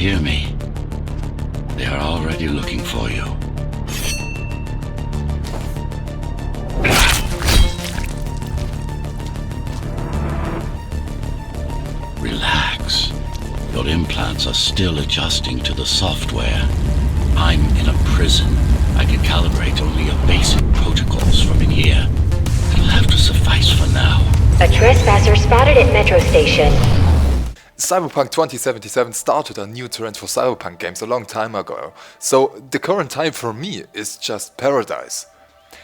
hear me? They are already looking for you. Relax. Your implants are still adjusting to the software. I'm in a prison. I can calibrate only your basic protocols from in here. It'll have to suffice for now. A trespasser spotted at Metro Station. Cyberpunk 2077 started a new trend for Cyberpunk games a long time ago, so the current time for me is just paradise.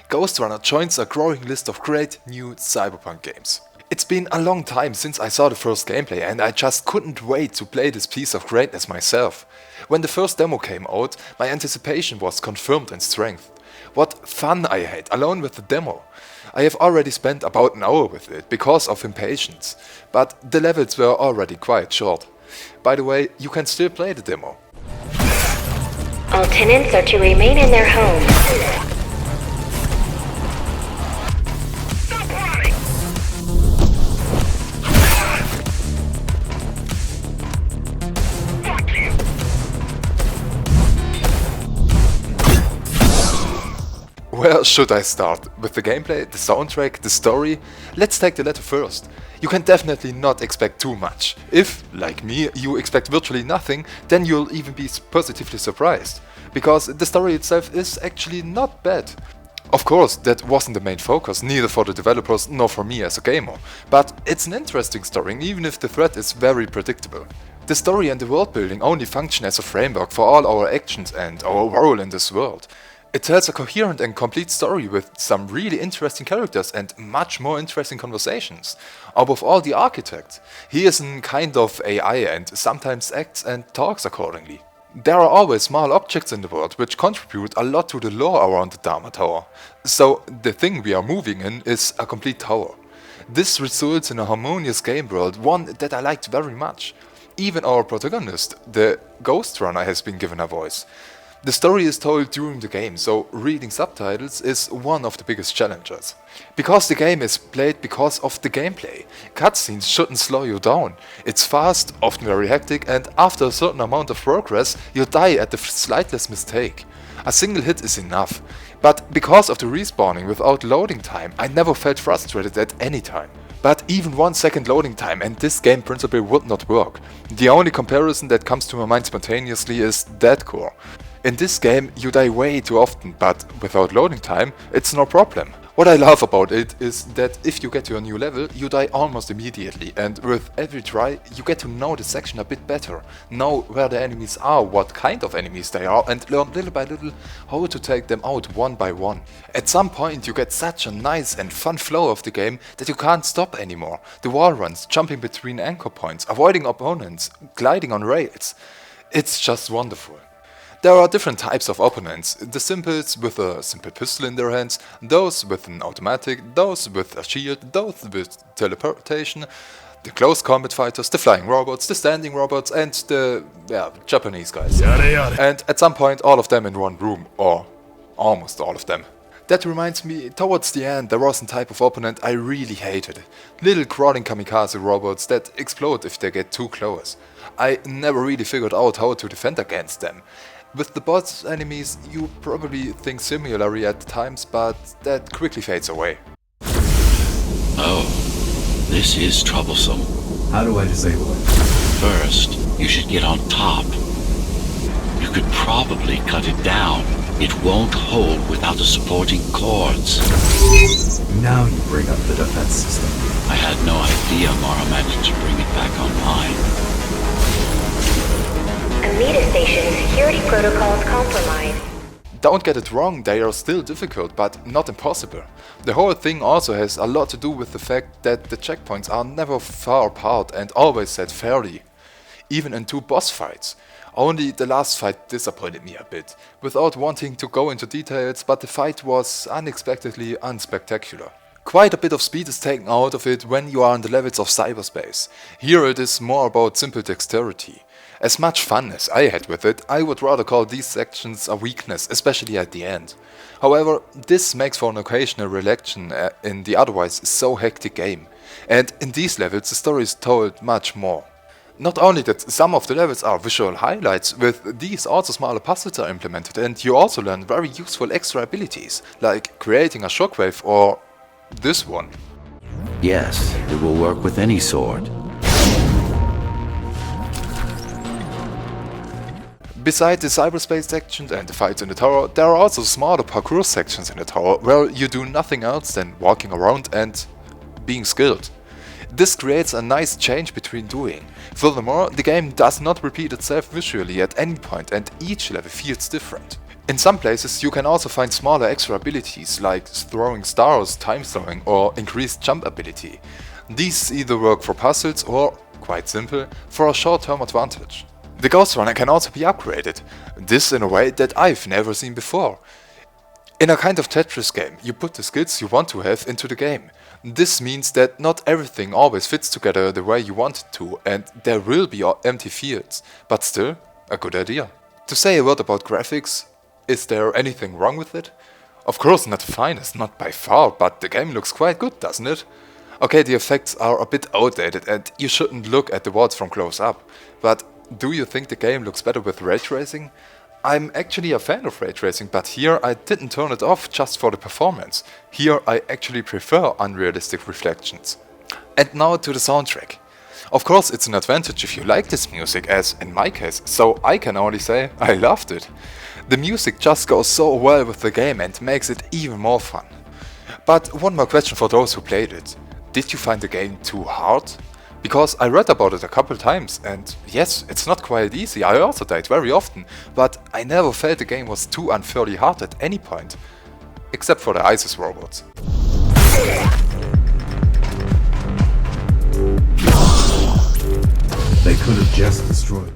Ghostrunner joins a growing list of great new Cyberpunk games. It's been a long time since I saw the first gameplay and I just couldn't wait to play this piece of greatness myself. When the first demo came out, my anticipation was confirmed in strength. What fun I had alone with the demo. I have already spent about an hour with it because of impatience, but the levels were already quite short. By the way, you can still play the demo. All tenants are to remain in their homes. Where should I start? With the gameplay, the soundtrack, the story? Let's take the latter first. You can definitely not expect too much. If, like me, you expect virtually nothing, then you'll even be positively surprised. Because the story itself is actually not bad. Of course, that wasn't the main focus, neither for the developers nor for me as a gamer. But it's an interesting story, even if the threat is very predictable. The story and the world building only function as a framework for all our actions and our role in this world. It tells a coherent and complete story with some really interesting characters and much more interesting conversations. Above all, the architect. He is a kind of AI and sometimes acts and talks accordingly. There are always small objects in the world which contribute a lot to the lore around the Dharma Tower. So the thing we are moving in is a complete tower. This results in a harmonious game world, one that I liked very much. Even our protagonist, the Ghostrunner, has been given a voice. The story is told during the game, so reading subtitles is one of the biggest challenges. Because the game is played because of the gameplay, cutscenes shouldn't slow you down. It's fast, often very hectic, and after a certain amount of progress, you die at the slightest mistake. A single hit is enough. But because of the respawning without loading time, I never felt frustrated at any time. But even 1 second loading time and this game principle would not work. The only comparison that comes to my mind spontaneously is Deadcore. In this game you die way too often, but without loading time it's no problem. What I love about it is that if you get to a new level, you die almost immediately, and with every try you get to know the section a bit better, know where the enemies are, what kind of enemies they are, and learn little by little how to take them out one by one. At some point you get such a nice and fun flow of the game that you can't stop anymore. The wall runs, jumping between anchor points, avoiding opponents, gliding on rails. It's just wonderful. There are different types of opponents, the simples with a simple pistol in their hands, those with an automatic, those with a shield, those with teleportation, the close combat fighters, the flying robots, the standing robots, and the Japanese guys. And at some point all of them in one room, or almost all of them. That reminds me, towards the end there was a type of opponent I really hated. Little crawling kamikaze robots that explode if they get too close. I never really figured out how to defend against them. With the boss enemies you probably think similarly at times, but that quickly fades away. Oh, this is troublesome. How do I disable it? First, you should get on top. You could probably cut it down. It won't hold without the supporting cords. Now you bring up the defense system. I had no idea Mara managed to bring it back online. Amida Station security protocols compromised. Don't get it wrong, they are still difficult, but not impossible. The whole thing also has a lot to do with the fact that the checkpoints are never far apart and always set fairly. Even in 2 boss fights. Only the last fight disappointed me a bit, without wanting to go into details, but the fight was unexpectedly unspectacular. Quite a bit of speed is taken out of it when you are in the levels of cyberspace. Here it is more about simple dexterity. As much fun as I had with it, I would rather call these sections a weakness, especially at the end. However, this makes for an occasional relaxation in the otherwise so hectic game. And in these levels the story is told much more. Not only that some of the levels are visual highlights, with these also smaller puzzles are implemented, and you also learn very useful extra abilities, like creating a shockwave or this one. Yes, it will work with any sword. Besides the cyberspace sections and the fights in the tower, there are also smaller parkour sections in the tower, where you do nothing else than walking around and being skilled. This creates a nice change between doing. Furthermore, the game does not repeat itself visually at any point, and each level feels different. In some places you can also find smaller extra abilities like throwing stars, time slowing or increased jump ability. These either work for puzzles or, quite simple, for a short-term advantage. The Ghostrunner can also be upgraded, this in a way that I've never seen before. In a kind of Tetris game, you put the skills you want to have into the game. This means that not everything always fits together the way you want it to, and there will be empty fields, but still, a good idea. To say a word about graphics, is there anything wrong with it? Of course not the finest, not by far, but the game looks quite good, doesn't it? Okay, the effects are a bit outdated and you shouldn't look at the words from close up, but do you think the game looks better with ray tracing? I'm actually a fan of ray tracing, but here I didn't turn it off just for the performance. Here I actually prefer unrealistic reflections. And now to the soundtrack. Of course it's an advantage if you like this music, as in my case, so I can only say I loved it. The music just goes so well with the game and makes it even more fun. But one more question for those who played it. Did you find the game too hard? Because I read about it a couple times, and yes, it's not quite easy, I also died very often, but I never felt the game was too unfairly hard at any point. Except for the ISIS robots. They could have just destroyed.